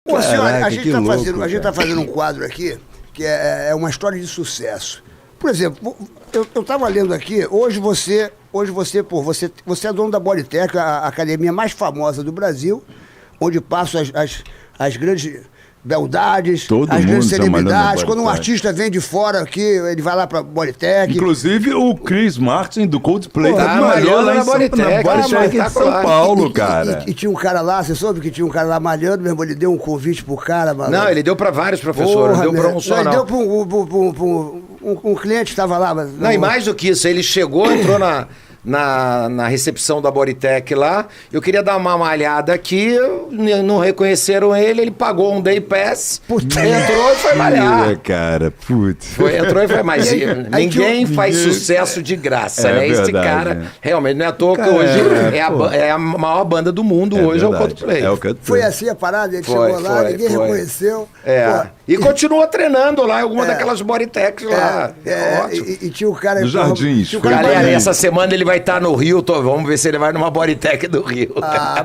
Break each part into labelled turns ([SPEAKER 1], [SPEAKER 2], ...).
[SPEAKER 1] Ô, senhora,
[SPEAKER 2] a gente tá fazendo um quadro aqui que é uma história de sucesso. Por exemplo, eu estava lendo aqui, hoje você é dono da Bodytech, a academia mais famosa do Brasil, onde passam as grandes beldades, as grandes celebridades. Quando um artista vem de fora aqui, ele vai lá pra Bodytech.
[SPEAKER 1] Inclusive o Chris Martin do Coldplay
[SPEAKER 3] tá malhando na Bodytech
[SPEAKER 1] em São Paulo, cara.
[SPEAKER 2] E tinha um cara lá, você soube que tinha um cara lá malhando, meu irmão, ele deu um convite pro cara, mano.
[SPEAKER 3] Não, ele deu pra vários professores, não deu pra um só, não.
[SPEAKER 2] Ele deu pra um cliente que estava lá. Mas
[SPEAKER 3] não, e mais do que isso, ele chegou, entrou na recepção da Bodytech lá, eu queria dar uma malhada aqui, não reconheceram ele pagou um day pass, entrou e foi malhar.
[SPEAKER 1] Cara, putz.
[SPEAKER 3] Entrou e foi mais. Ninguém faz sucesso de graça, né?
[SPEAKER 1] Verdade,
[SPEAKER 3] esse cara, realmente, não é à toa que hoje é a maior banda do mundo, hoje é o Coldplay.
[SPEAKER 2] Foi assim a parada, ele chegou lá, ninguém reconheceu.
[SPEAKER 3] E continua treinando lá em alguma daquelas Bodytechs lá.
[SPEAKER 2] E tinha o cara...
[SPEAKER 1] Dos Jardins.
[SPEAKER 3] Galera, essa semana ele vai estar no Rio, vamos ver se ele vai numa Bodytech do Rio.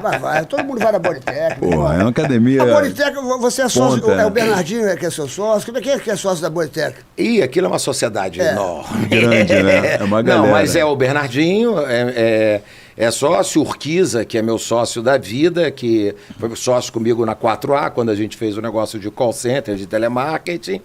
[SPEAKER 2] Mas vai, todo mundo vai na Bodytech.
[SPEAKER 1] Pô, é uma academia...
[SPEAKER 2] A Bodytech, você é sócio, é o Bernardinho que é seu sócio, quem é que é sócio da Bodytech?
[SPEAKER 3] Aquilo é uma sociedade enorme.
[SPEAKER 1] Grande, né? É uma galera.
[SPEAKER 3] Não, mas é o Bernardinho, é sócio, Urquiza, que é meu sócio da vida, que foi sócio comigo na 4A, quando a gente fez o negócio de call center, de telemarketing.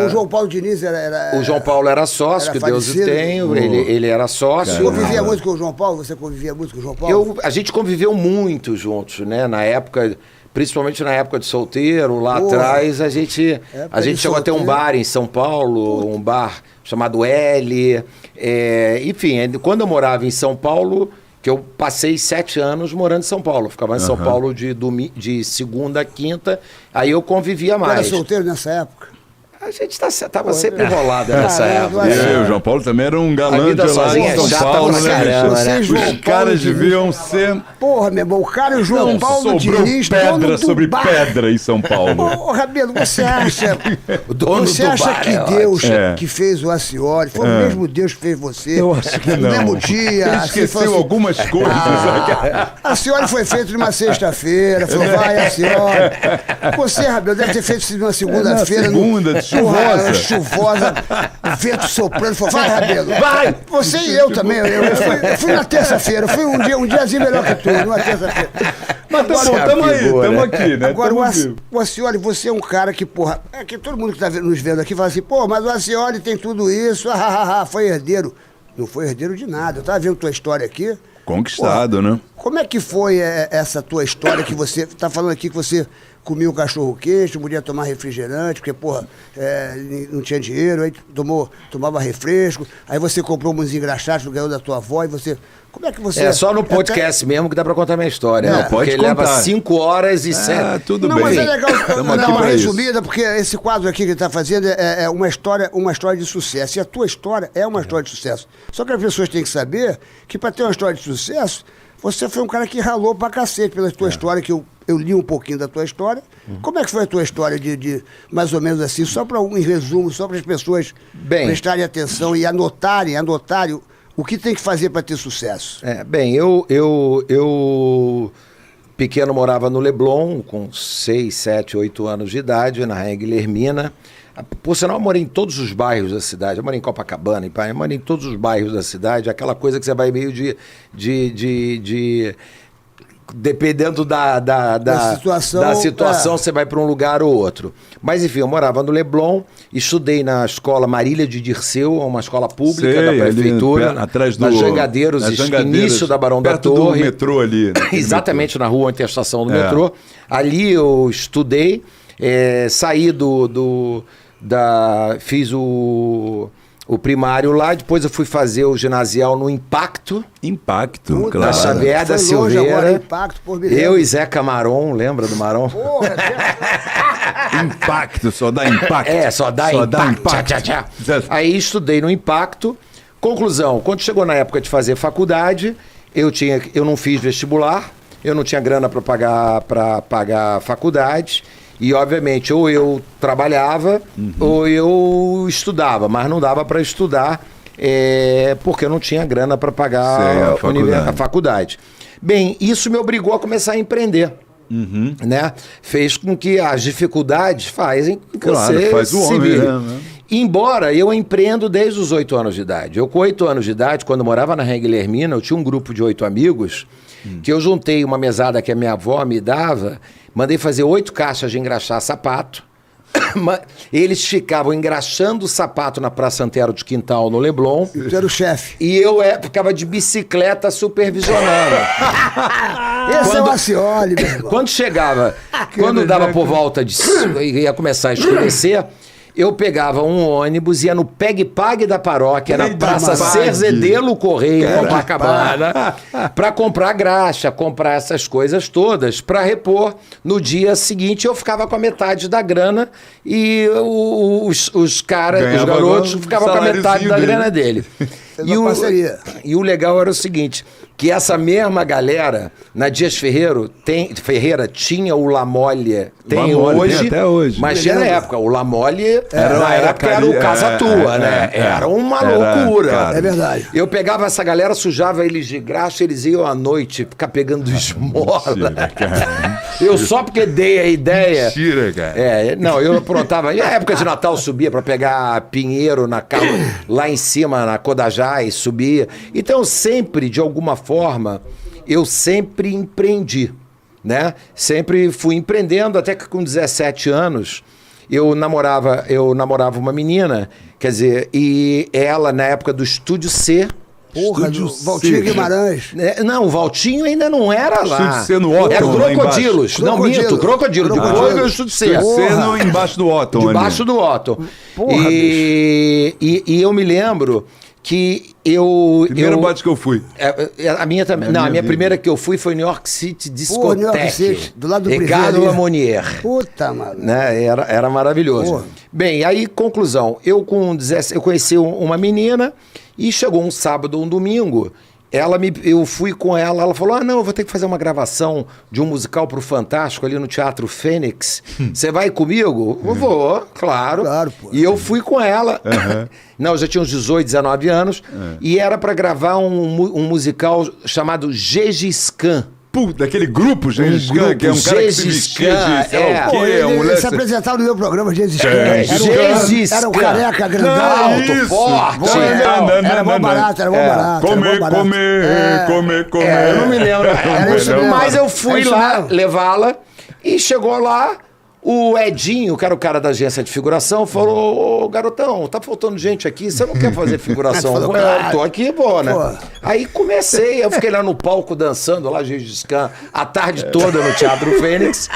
[SPEAKER 2] O João Paulo Diniz era...
[SPEAKER 3] O João Paulo era sócio, que Deus o tenha, ele era sócio.
[SPEAKER 2] Você convivia muito com o João Paulo? Você convivia muito com o João Paulo?
[SPEAKER 3] A gente conviveu muito juntos, né? Na época, principalmente na época de solteiro, lá atrás, a gente chegou a ter um bar em São Paulo, um bar chamado L. Enfim, quando eu morava em São Paulo, que eu passei 7 anos morando em São Paulo. Ficava em São Paulo de segunda a quinta, aí eu convivia mais.
[SPEAKER 2] Você era solteiro nessa época?
[SPEAKER 3] A gente estava sempre enrolado nessa época.
[SPEAKER 1] O João Paulo também era um galã de lá em São Paulo, né?
[SPEAKER 3] Caramba, né?
[SPEAKER 1] Os caras deviam ser...
[SPEAKER 2] Porra, meu irmão, o cara e o João Paulo Diniz...
[SPEAKER 1] pedra sobre pedra em São Paulo.
[SPEAKER 2] Ô, Rabelo, você acha que Deus que fez o Acioli, foi o mesmo Deus que fez você?
[SPEAKER 1] Eu acho que não.
[SPEAKER 2] No mesmo dia...
[SPEAKER 1] Ele esqueceu algumas coisas.
[SPEAKER 2] A Acioli foi feito numa sexta-feira, falou, vai, Acioli. Você, Rabelo, deve ter feito isso numa segunda-feira. Chuvosa, vento soprando, falou, vai, Rabelo, vai! Você e eu também, eu fui na terça-feira, fui um diazinho melhor que tu, numa terça-feira.
[SPEAKER 1] Mas tá bom, tamo aqui, né?
[SPEAKER 2] Agora, o Acioli, você é um cara que, porra, que todo mundo que tá nos vendo aqui fala assim, pô, mas o Acioli tem tudo isso, foi herdeiro. Não foi herdeiro de nada, eu tava vendo tua história aqui.
[SPEAKER 1] Conquistado, né?
[SPEAKER 2] Como é que foi essa tua história que você tá falando aqui que você comia um cachorro-quente, não podia tomar refrigerante, porque, porra, não tinha dinheiro, aí tomava refresco, aí você comprou uns engraxados, ganhou da tua avó, e você... Como é que você...
[SPEAKER 3] só no podcast mesmo que dá pra contar minha história.
[SPEAKER 1] Não, pode
[SPEAKER 3] porque
[SPEAKER 1] contar.
[SPEAKER 3] Leva 5 horas e 7...
[SPEAKER 1] tudo bem.
[SPEAKER 2] Mas é legal dar uma resumida, porque esse quadro aqui que ele tá fazendo é uma história de sucesso. E a tua história é uma história de sucesso. Só que as pessoas têm que saber que para ter uma história de sucesso, você foi um cara que ralou pra cacete pela tua história, que eu li um pouquinho da tua história. Como é que foi a tua história de mais ou menos assim, só para em resumo, só para as pessoas prestarem atenção e anotarem o que tem que fazer para ter sucesso?
[SPEAKER 3] Eu pequeno morava no Leblon, com 6, 7, 8 anos de idade, na Rainha Guilhermina. Por sinal, eu morei em todos os bairros da cidade. Eu morei em Copacabana, eu morei em todos os bairros da cidade. Aquela coisa que você vai meio dependendo da situação, você vai para um lugar ou outro. Mas, enfim, eu morava no Leblon, estudei na escola Marília de Dirceu, uma escola pública da prefeitura,
[SPEAKER 1] ali, atrás
[SPEAKER 3] na Jangadeiros, início da Barão da Torre.
[SPEAKER 1] Do metrô ali.
[SPEAKER 3] Exatamente, na rua onde tem a estação do metrô. Ali eu estudei, saí fiz o primário lá, depois eu fui fazer o ginasial no Impacto,
[SPEAKER 1] claro.
[SPEAKER 3] Na Xavier da Silveira.
[SPEAKER 2] Agora, Impacto,
[SPEAKER 3] eu e Zé Camarão, lembra do Marão?
[SPEAKER 2] Porra,
[SPEAKER 1] Impacto, só dá impacto.
[SPEAKER 3] Só dá impacto. Tchá. Aí estudei no Impacto. Conclusão, quando chegou na época de fazer faculdade, eu não fiz vestibular, eu não tinha grana para pagar faculdade. E, obviamente, ou eu trabalhava ou eu estudava, mas não dava para estudar porque eu não tinha grana para pagar a faculdade. Bem, isso me obrigou a começar a empreender. né? Fez com que as dificuldades fazem com que
[SPEAKER 1] Claro,
[SPEAKER 3] você
[SPEAKER 1] faz o
[SPEAKER 3] se
[SPEAKER 1] homem,
[SPEAKER 3] vire.
[SPEAKER 1] né?
[SPEAKER 3] Embora eu empreendo desde os 8 anos de idade. Eu, com 8 anos de idade, quando eu morava na Rua Guilhermina, eu tinha um grupo de 8 amigos que eu juntei uma mesada que a minha avó me dava, mandei fazer 8 caixas de engraxar sapato. Eles ficavam engraxando o sapato na Praça Antero de Quintal, no Leblon.
[SPEAKER 2] Você era o chefe.
[SPEAKER 3] E eu ficava de bicicleta supervisionando.
[SPEAKER 2] Esse é o Acioli, meu irmão.
[SPEAKER 3] Quando chegava, quando dava por volta de... ia começar a escurecer, eu pegava um ônibus, ia no Peg-Pag da paróquia, na Praça Cerzedelo Correia, em Copacabana, para comprar graxa, comprar essas coisas todas, para repor. No dia seguinte, eu ficava com a metade da grana e os garotos ficavam com a metade da grana dele. E o legal era o seguinte, que essa mesma galera, na Dias Ferreira tinha o La Mole, tem hoje,
[SPEAKER 1] até hoje.
[SPEAKER 3] Mas tinha na época, o La Mole era o Casa Tua, né? Era uma loucura.
[SPEAKER 2] É verdade.
[SPEAKER 3] Eu pegava essa galera, sujava eles de graxa, eles iam à noite ficar pegando esmola. Eu só porque dei a ideia.
[SPEAKER 1] Mentira, cara.
[SPEAKER 3] Não, eu aprontava. E na época de Natal subia para pegar pinheiro na cama, lá em cima, na Codajás, subia. Então sempre, de alguma forma, eu sempre empreendi, né? Sempre fui empreendendo, até que com 17 anos eu namorava uma menina, quer dizer, e ela na época do Estúdio C.
[SPEAKER 2] Porra, do Valtinho Guimarães.
[SPEAKER 3] Não, o Valtinho ainda não era lá.
[SPEAKER 1] Estúdio C no Otton,
[SPEAKER 3] era Crocodilos. Não, minto, Crocodilo. Depois veio o Estúdio C.
[SPEAKER 1] Embaixo do Otton.
[SPEAKER 3] Debaixo do Otton.
[SPEAKER 2] Porra,
[SPEAKER 3] e eu me lembro que
[SPEAKER 1] Primeiro bote que eu fui.
[SPEAKER 3] A minha também. Não, a minha primeira que eu fui foi New York City Discotheque.
[SPEAKER 2] New York City, do lado do
[SPEAKER 3] Ricardo Lamonier.
[SPEAKER 2] Puta, mano.
[SPEAKER 3] Né? Era maravilhoso. Porra. Bem, aí, conclusão. Eu conheci uma menina e chegou um sábado ou um domingo. Eu fui com ela falou, não, eu vou ter que fazer uma gravação de um musical pro Fantástico ali no Teatro Fênix. Você vai comigo? Eu vou, claro.
[SPEAKER 2] Pô.
[SPEAKER 3] E eu fui com ela. Não, eu já tinha uns 18, 19 anos. E era para gravar um musical chamado Gengis Khan.
[SPEAKER 1] Daquele grupo, Gengis Khan, que é um cara que se vestia de sei lá o quê.
[SPEAKER 2] Ele se apresentava no meu programa, Gengis Khan. Era um careca grandão,
[SPEAKER 3] alto, forte.
[SPEAKER 2] Era bom barato,
[SPEAKER 1] Comer.
[SPEAKER 3] Eu não me lembro. Mas eu fui lá levá-la e chegou lá. O Edinho, que era o cara da agência de figuração, falou, ô garotão, tá faltando gente aqui, você não quer fazer figuração?
[SPEAKER 2] Falou,
[SPEAKER 3] eu tô aqui, né? Pô. Aí comecei, eu fiquei lá no palco dançando, lá Gengis Khan, a tarde toda no Teatro Fênix.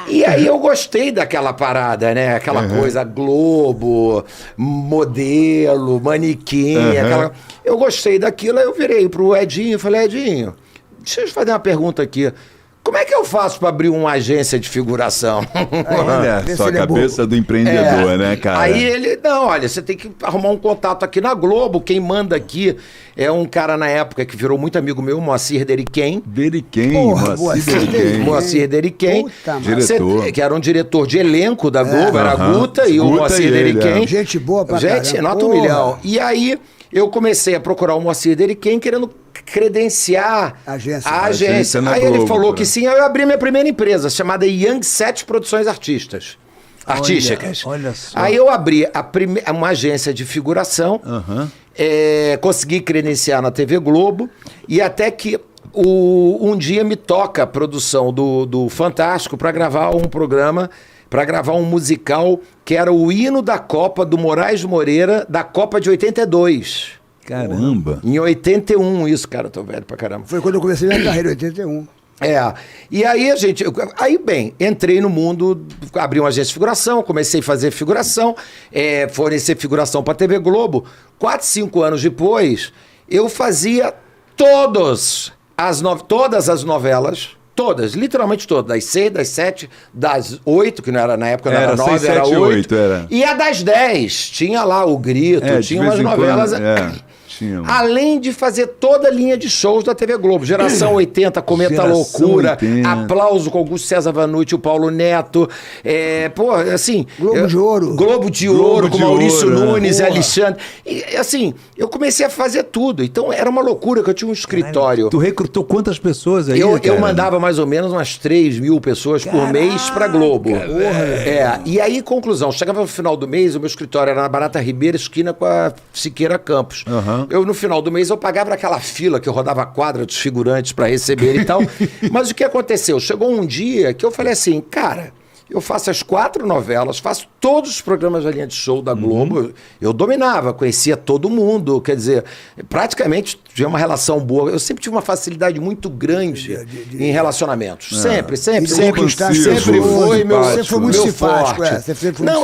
[SPEAKER 3] E aí eu gostei daquela parada, né? Aquela coisa, Globo, modelo, manequim, Eu gostei daquilo, aí eu virei pro Edinho e falei, Edinho, deixa eu te fazer uma pergunta aqui. Como é que eu faço para abrir uma agência de figuração?
[SPEAKER 1] Olha, só a cabeça do empreendedor, né, cara?
[SPEAKER 3] Aí ele, não, olha, você tem que arrumar um contato aqui na Globo. Quem manda aqui é um cara na época que virou muito amigo meu, Moacir Deriquém. Moacir Deriquém.
[SPEAKER 1] Diretor.
[SPEAKER 3] Que era um diretor de elenco da Globo, era a Guta e o Moacir Deriquém.
[SPEAKER 2] Gente boa pra caramba.
[SPEAKER 3] Gente, nota 1 milhão. E aí eu comecei a procurar o Moacir Deriquém querendo credenciar a agência. Aí
[SPEAKER 1] Globo,
[SPEAKER 3] ele falou que sim, aí eu abri minha primeira empresa, chamada Young Set Produções Artísticas.
[SPEAKER 1] Olha só.
[SPEAKER 3] Aí eu abri uma agência de figuração, consegui credenciar na TV Globo, e até que um dia me toca a produção do Fantástico para gravar um programa, para gravar um musical que era o hino da Copa do Moraes Moreira, da Copa de 82.
[SPEAKER 1] Caramba!
[SPEAKER 3] Em 81, isso, cara, eu tô velho pra caramba.
[SPEAKER 2] Foi quando eu comecei minha carreira, em 81.
[SPEAKER 3] E aí entrei no mundo, abri uma agência de figuração, comecei a fazer figuração, fornecer figuração pra TV Globo. 4, 5 anos depois, eu fazia todas as novelas, todas, literalmente todas, das 6, das 7, das 8, que não era na época, não era 9, 6, 7, era 8. E a das 10, tinha lá o Grito, tinha umas novelas... Além de fazer toda a linha de shows da TV Globo. Geração 80, Cometa Loucura, 80. Aplauso com Augusto César Vanucci, o Paulo Neto.
[SPEAKER 2] Globo de Ouro.
[SPEAKER 3] Globo de Ouro, com Maurício Nunes e Alexandre. E, assim, eu comecei a fazer tudo. Então era uma loucura que eu tinha um escritório.
[SPEAKER 1] Tu recrutou quantas pessoas aí?
[SPEAKER 3] Eu mandava mais ou menos umas 3 mil pessoas por mês pra Globo. E aí, conclusão, chegava no final do mês, o meu escritório era na Barata Ribeira, esquina com a Siqueira Campos. No final do mês, eu pagava aquela fila que eu rodava a quadra dos figurantes pra receber e tal. Mas o que aconteceu? Chegou um dia que eu falei assim, cara, eu faço as 4 novelas, faço todos os programas da linha de show da Globo. Eu dominava, conhecia todo mundo. Quer dizer, praticamente tinha uma relação boa. Eu sempre tive uma facilidade muito grande em relacionamentos. Sempre foi meu forte.
[SPEAKER 2] Você foi muito simpático.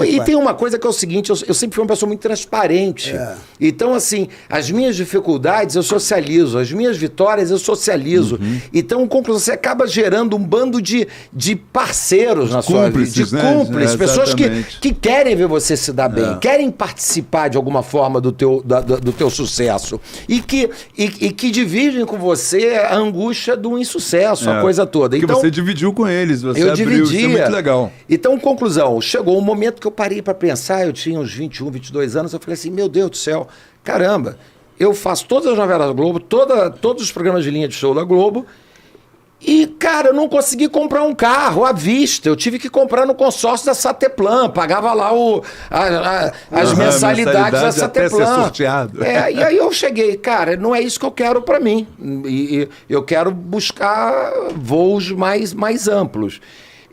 [SPEAKER 3] E tem uma coisa que é o seguinte, eu sempre fui uma pessoa muito transparente. Então, assim, as minhas dificuldades eu socializo, as minhas vitórias eu socializo. Então, conclusão, você acaba gerando um bando de parceiros na sua vida. De cúmplices, pessoas que querem ver você se dar bem, querem participar de alguma forma do teu sucesso e que dividem com você a angústia do insucesso, a coisa toda.
[SPEAKER 1] Porque
[SPEAKER 3] então,
[SPEAKER 1] você dividiu com eles, você
[SPEAKER 3] eu
[SPEAKER 1] abriu,
[SPEAKER 3] dividia.
[SPEAKER 1] isso é muito legal.
[SPEAKER 3] Então, conclusão, chegou um momento que eu parei para pensar, eu tinha uns 21, 22 anos, eu falei assim, meu Deus do céu, caramba, eu faço todas as novelas da Globo, todos os programas de linha de show da Globo. E, cara, eu não consegui comprar um carro à vista. Eu tive que comprar no consórcio da Sateplan. Pagava lá as mensalidades da Sateplan.
[SPEAKER 1] Até ser sorteado.
[SPEAKER 3] E aí eu cheguei, cara, não é isso que eu quero para mim. E eu quero buscar voos mais amplos.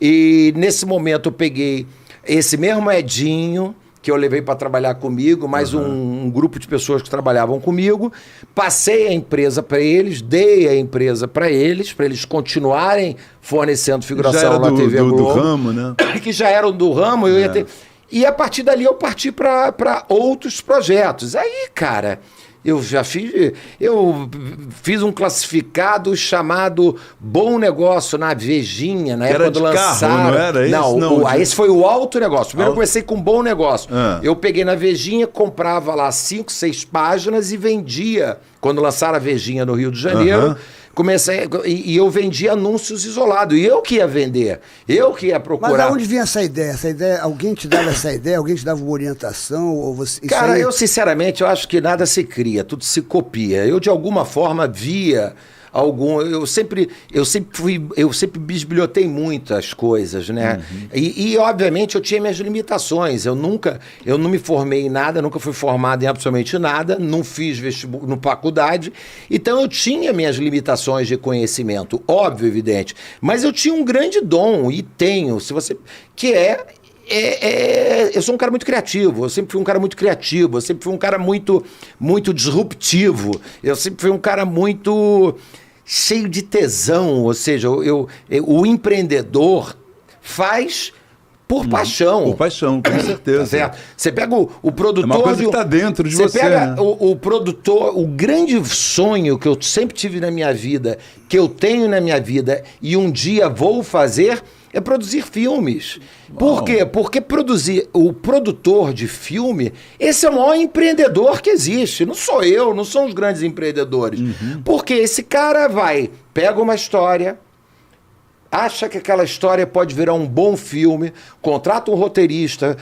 [SPEAKER 3] E nesse momento eu peguei esse mesmo Edinho, que eu levei para trabalhar comigo, mais um grupo de pessoas que trabalhavam comigo, passei a empresa para eles, dei a empresa para eles continuarem fornecendo figuração na TV Globo.
[SPEAKER 1] Do ramo, né?
[SPEAKER 3] Que já eram do ramo, e a partir dali eu parti para outros projetos. Aí, cara, eu fiz um classificado chamado Bom Negócio na Vejinha, na época do lançaram.
[SPEAKER 1] Carro, não era isso?
[SPEAKER 3] Esse foi o Alto Negócio. Primeiro eu comecei com Bom Negócio. Eu peguei na Vejinha, comprava lá 5, 6 páginas e vendia. Quando lançaram a Vejinha no Rio de Janeiro, e eu vendia anúncios isolados. E eu que ia vender. Eu que ia procurar.
[SPEAKER 2] Mas de onde vinha essa ideia? Alguém te dava essa ideia? Alguém te dava uma orientação? Ou você,
[SPEAKER 3] cara, eu sinceramente, eu acho que nada se cria, tudo se copia. Eu, de alguma forma, via eu sempre bisbilhotei muito as coisas, né? E obviamente eu tinha minhas limitações. Eu não me formei em nada, nunca fui formado em absolutamente nada, não fiz vestibular no faculdade, então eu tinha minhas limitações de conhecimento, óbvio, evidente, mas eu tinha um grande dom, e tenho, eu sou um cara muito criativo, eu sempre fui um cara muito criativo, eu sempre fui um cara muito, muito disruptivo, eu sempre fui um cara muito cheio de tesão, ou seja, o empreendedor faz por paixão.
[SPEAKER 1] Por paixão, com certeza.
[SPEAKER 3] Tá certo? Você pega o produtor...
[SPEAKER 1] É uma coisa que está dentro de você.
[SPEAKER 3] Você pega o produtor, o grande sonho que eu sempre tive na minha vida, que eu tenho na minha vida e um dia vou fazer... é produzir filmes. Por quê? Porque o produtor de filme, esse é o maior empreendedor que existe. Não sou eu, não são os grandes empreendedores. Porque esse cara pega uma história, acha que aquela história pode virar um bom filme, contrata um roteirista,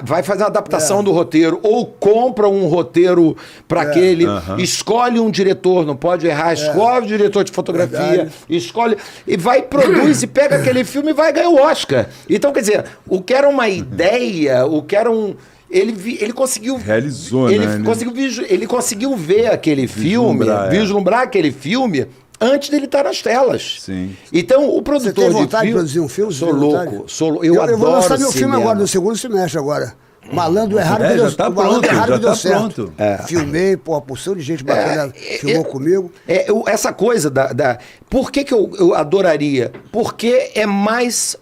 [SPEAKER 3] vai fazer uma adaptação do roteiro, ou compra um roteiro para aquele, escolhe um diretor, não pode errar, escolhe o diretor de fotografia, escolhe, e produz e pega aquele filme e vai ganhar o Oscar. Então, quer dizer, o que era uma ideia, o que era um... Ele conseguiu...
[SPEAKER 1] Realizou,
[SPEAKER 3] ele conseguiu ver aquele filme, vislumbrar aquele filme... antes dele estar nas telas.
[SPEAKER 1] Sim.
[SPEAKER 3] Então, o produtor
[SPEAKER 2] de filme... Você tem vontade de produzir um filme?
[SPEAKER 3] Sou louco. Eu adoro.
[SPEAKER 2] Eu vou lançar meu filme agora, no segundo semestre agora. Malandro Errado que deu certo. Malandro Errado que deu certo. Filmei, porção de gente bacana filmou comigo.
[SPEAKER 3] Essa coisa por que eu adoraria? Porque é mais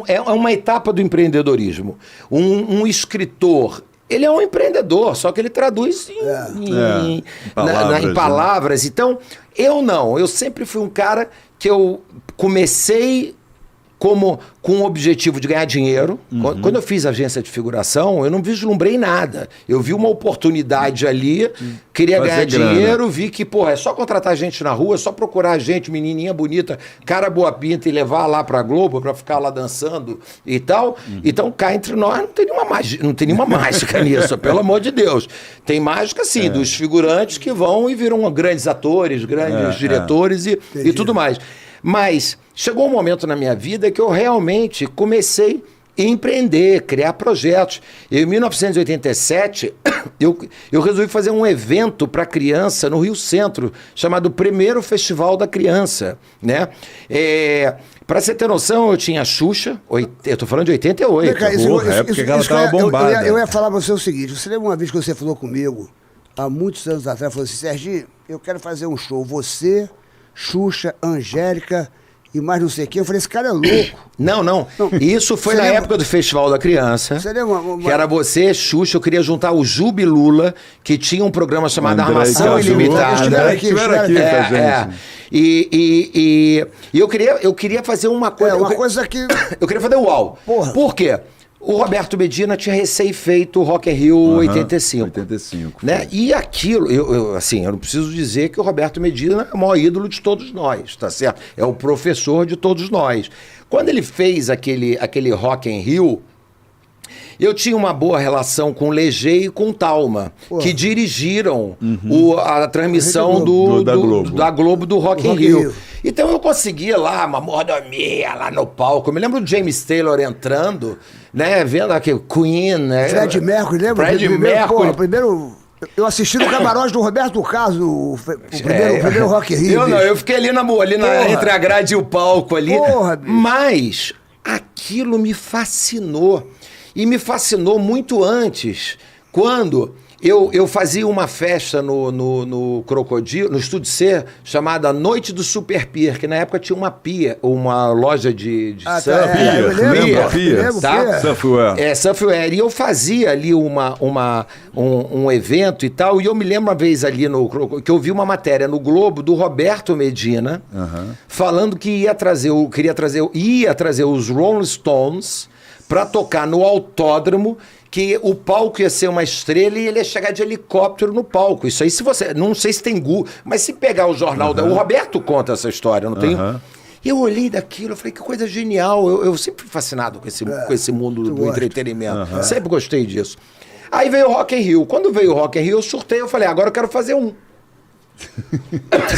[SPEAKER 3] é uma etapa do empreendedorismo. Um escritor... ele é um empreendedor, só que ele traduz em palavras. Então, eu sempre fui um cara que eu comecei com o objetivo de ganhar dinheiro. Quando eu fiz agência de figuração, eu não vislumbrei nada. Eu vi uma oportunidade ali, queria ganhar dinheiro, vi que, porra, é só contratar gente na rua, é só procurar gente, menininha bonita, cara boa pinta e levar lá pra Globo pra ficar lá dançando e tal. Então, cá entre nós, não tem nenhuma mágica nisso, pelo amor de Deus. Tem mágica, sim, dos figurantes que vão e viram grandes atores, grandes diretores e tudo mais. Mas chegou um momento na minha vida que eu realmente comecei a empreender, criar projetos. Em 1987, eu resolvi fazer um evento para criança no Rio Centro, chamado Primeiro Festival da Criança, né? Para você ter noção, eu tinha a Xuxa, eu tô falando de 88.
[SPEAKER 1] Porque ela tava bombada.
[SPEAKER 2] Eu ia falar para você o seguinte, você lembra uma vez que você falou comigo, há muitos anos atrás, falou assim, Serginho, eu quero fazer um show, você... Xuxa, Angélica e mais não sei quem. Eu falei, esse cara é louco.
[SPEAKER 3] Não. Isso foi na época do Festival da Criança. Você lembra? Que era você, Xuxa, eu queria juntar o Jubi Lula, que tinha um programa chamado Armação Ilimitada.
[SPEAKER 1] Estiveram aqui com a gente.
[SPEAKER 3] E eu queria fazer uma coisa...
[SPEAKER 2] coisa que...
[SPEAKER 3] Eu queria fazer uau.
[SPEAKER 2] Porra.
[SPEAKER 3] Por quê? O Roberto Medina tinha recém-feito o Rock in Rio 85.
[SPEAKER 1] 85.
[SPEAKER 3] Né? E aquilo, eu não preciso dizer que o Roberto Medina é o maior ídolo de todos nós, tá certo? É o professor de todos nós. Quando ele fez aquele Rock in Rio, eu tinha uma boa relação com o Leger e com o Talma, que dirigiram a transmissão da Globo do Rock in Rio. Então eu conseguia lá uma mordomia lá no palco. Eu me lembro do James Taylor entrando, né, vendo aqui Queen, né?
[SPEAKER 2] Fred Mercury, lembra?
[SPEAKER 3] Fred Mercury.
[SPEAKER 2] Primeiro eu assisti no camarote do Roberto Carlos, o primeiro Rock in Rio.
[SPEAKER 3] Eu fiquei ali entre a grade e o palco ali.
[SPEAKER 2] Porra, bicho.
[SPEAKER 3] Mas aquilo me fascinou. E me fascinou muito antes, quando eu fazia uma festa no Crocodilo, no Estúdio C, chamada Noite do Super Pier, que na época tinha uma loja de surf.
[SPEAKER 1] Surfwear.
[SPEAKER 3] Surfwear. E eu fazia ali um evento e tal, e eu me lembro uma vez ali que eu vi uma matéria no Globo do Roberto Medina, falando que ia trazer os Rolling Stones para tocar no autódromo, que o palco ia ser uma estrela e ele ia chegar de helicóptero no palco. Isso aí, não sei se tem Google, mas se pegar o jornal, o Roberto conta essa história, não tem? Eu olhei daquilo, eu falei, que coisa genial. Eu sempre fui fascinado com esse mundo do entretenimento. Sempre gostei disso. Aí veio o Rock in Rio. Quando veio o Rock in Rio, eu surtei, eu falei, agora eu quero fazer um.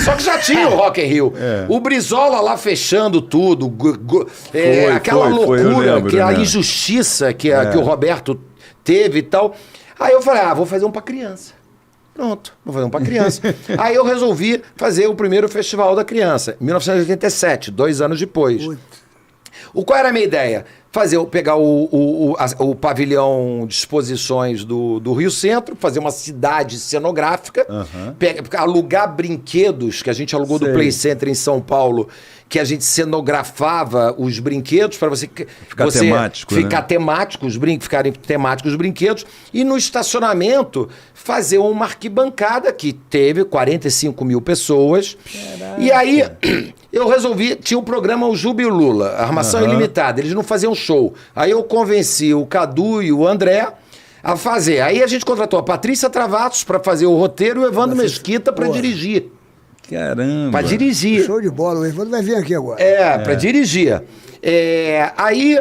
[SPEAKER 3] Só que já tinha o Rock in Rio. O Brizola lá fechando tudo, aquela loucura, a injustiça que o Roberto teve e tal. Aí eu falei, vou fazer um pra criança. Pronto, vou fazer um pra criança. Aí eu resolvi fazer o primeiro Festival da Criança, em 1987, 2 anos depois. Qual era a minha ideia? Pegar o pavilhão de exposições do Rio Centro, fazer uma cidade cenográfica, alugar brinquedos, que a gente alugou do Play Center em São Paulo, que a gente cenografava os brinquedos para ficar ficarem temáticos os brinquedos, e no estacionamento fazer uma arquibancada que teve 45 mil pessoas. Caraca. E aí eu resolvi, tinha o programa O Jubi Lula, Armação Ilimitada, eles não faziam show. Aí eu convenci o Cadu e o André a fazer. Aí a gente contratou a Patrícia Travassos para fazer o roteiro e o Evandro Mesquita para dirigir.
[SPEAKER 1] Caramba!
[SPEAKER 3] Para dirigir.
[SPEAKER 2] Show de bola, o Evandro vai vir aqui agora.
[SPEAKER 3] Para dirigir. Aí,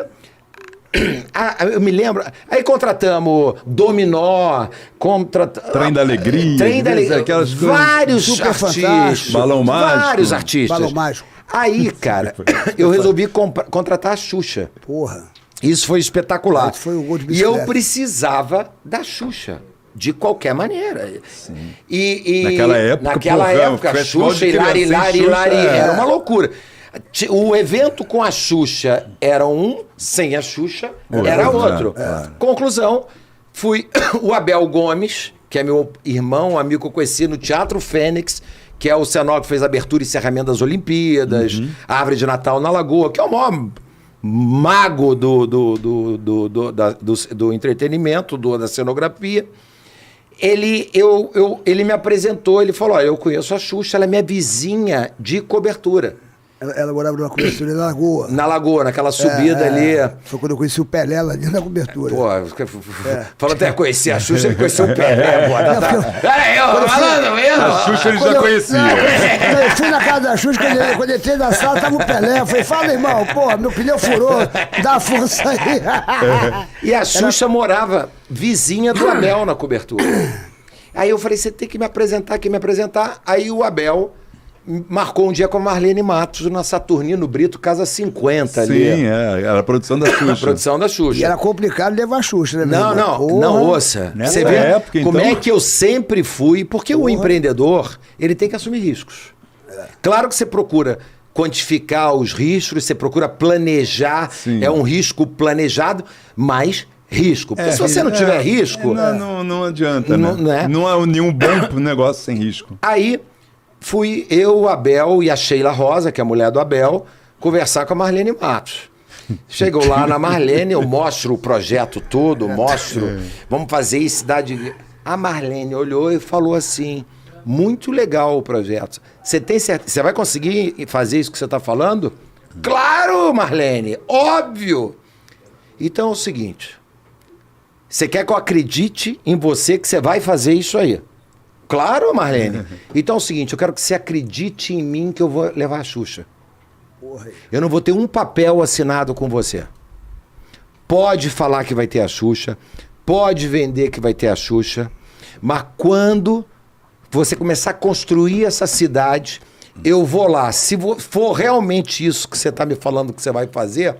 [SPEAKER 3] eu me lembro, aí contratamos Dominó,
[SPEAKER 1] Trem da Alegria,
[SPEAKER 3] aquelas vários artistas.
[SPEAKER 1] Balão Mágico.
[SPEAKER 3] Vários artistas.
[SPEAKER 2] Balão Mágico.
[SPEAKER 3] Aí, cara, eu resolvi contratar a Xuxa.
[SPEAKER 2] Porra.
[SPEAKER 3] Isso foi espetacular.
[SPEAKER 2] Isso foi um gol de
[SPEAKER 3] e eu
[SPEAKER 2] bicicleta.
[SPEAKER 3] precisava da Xuxa. De qualquer maneira.
[SPEAKER 1] Sim.
[SPEAKER 3] Naquela época, Xuxa e Lari, era uma loucura. O evento com a Xuxa era um, sem a Xuxa era outro. Conclusão, fui o Abel Gomes, que é meu irmão, amigo que eu conheci no Teatro Fênix, que é o cenógrafo que fez a abertura e encerramento das Olimpíadas, a Árvore de Natal na Lagoa, que é o maior mago do entretenimento, da cenografia. Ele me apresentou, ele falou, eu conheço a Xuxa, ela é minha vizinha de cobertura.
[SPEAKER 2] Ela morava numa cobertura na Lagoa.
[SPEAKER 3] Na Lagoa, naquela subida ali.
[SPEAKER 2] Foi quando eu conheci o Pelé lá dentro da cobertura.
[SPEAKER 3] Pô, falou até conhecer a Xuxa, ele conheceu o Pelé, pô. Peraí, eu falando mesmo.
[SPEAKER 1] A Xuxa ele já conhecia.
[SPEAKER 2] Eu fui na casa da Xuxa, quando eu entrei na sala, tava o Pelé. Eu falei, fala, irmão, pô, meu pneu furou, dá força aí.
[SPEAKER 3] E a Xuxa morava vizinha do Abel na cobertura. Aí eu falei, você tem que me apresentar, Aí o Abel marcou um dia com a Marlene Matos na Saturnino Brito, Casa 50 ali.
[SPEAKER 1] Sim, era a produção da Xuxa.
[SPEAKER 3] A produção da Xuxa.
[SPEAKER 2] E era complicado levar a Xuxa, né?
[SPEAKER 3] Não, ouça.
[SPEAKER 1] Nessa
[SPEAKER 3] Você vê
[SPEAKER 1] época,
[SPEAKER 3] como
[SPEAKER 1] então...
[SPEAKER 3] é que eu sempre fui, porque o empreendedor, ele tem que assumir riscos. Claro que você procura quantificar os riscos, você procura planejar,
[SPEAKER 1] Sim.
[SPEAKER 3] é um risco planejado, mas risco. Porque se você não tiver risco...
[SPEAKER 1] Não adianta, né? Não é nenhum bom negócio sem risco.
[SPEAKER 3] Aí fui eu, o Abel e a Sheila Rosa, que é a mulher do Abel, conversar com a Marlene Matos. Chegou lá na Marlene, eu mostro o projeto todo, vamos fazer isso, cidade... A Marlene olhou e falou assim, muito legal o projeto. Você tem certeza? Você vai conseguir fazer isso que você está falando? Claro, Marlene, óbvio! Então é o seguinte, você quer que eu acredite em você que você vai fazer isso aí? Claro, Marlene. Então é o seguinte, eu quero que você acredite em mim que eu vou levar a Xuxa. Eu não vou ter um papel assinado com você. Pode falar que vai ter a Xuxa, pode vender que vai ter a Xuxa, mas quando você começar a construir essa cidade, eu vou lá. Se for realmente isso que você está me falando que você vai fazer,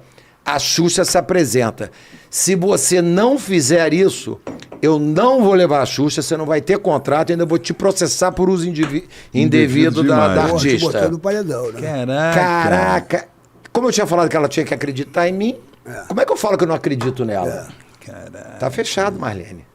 [SPEAKER 3] a Xuxa se apresenta. Se você não fizer isso, eu não vou levar a Xuxa, você não vai ter contrato, ainda vou te processar por uso indevido da artista.
[SPEAKER 2] Botando paredão, né?
[SPEAKER 3] Caraca. Como eu tinha falado que ela tinha que acreditar em mim, como é que eu falo que eu não acredito nela?
[SPEAKER 1] Caraca.
[SPEAKER 3] Tá fechado, Marlene.